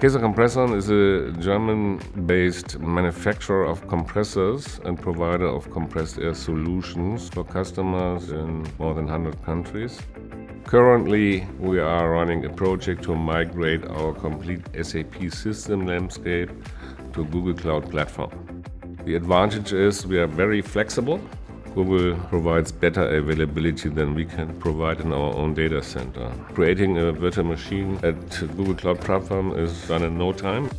Kaeser Kompressoren is a German-based manufacturer of compressors and provider of compressed air solutions for customers in more than 100 countries. Currently, we are running a project to migrate our complete SAP system landscape to Google Cloud Platform. The advantage is we are very flexible. Google provides better availability than we can provide in our own data center. Creating a virtual machine at Google Cloud Platform is done in no time.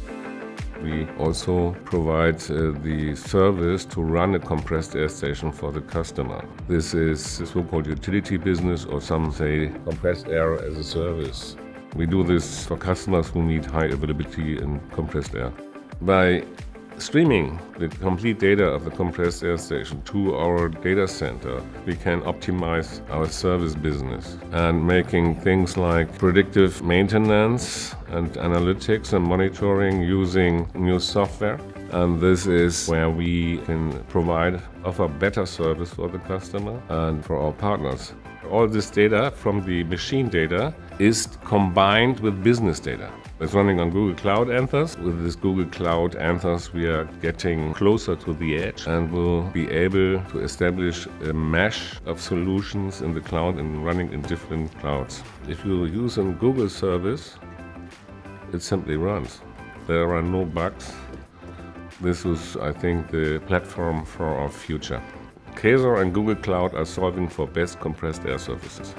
We also provide the service to run a compressed air station for the customer. This is the so-called utility business, or some say compressed air as a service. We do this for customers who need high availability in compressed air. By streaming the complete data of the compressed air station to our data center, we can optimize our service business and making things like predictive maintenance and analytics and monitoring using new software. And this is where we can offer better service for the customer and for our partners. All this data from the machine data is combined with business data. It's running on Google Cloud Anthos. With this Google Cloud Anthos, we are getting closer to the edge and will be able to establish a mesh of solutions in the cloud and running in different clouds. If you use a Google service, it simply runs. There are no bugs. This is, I think, the platform for our future. Kaeser and Google Cloud are solving for best compressed air services.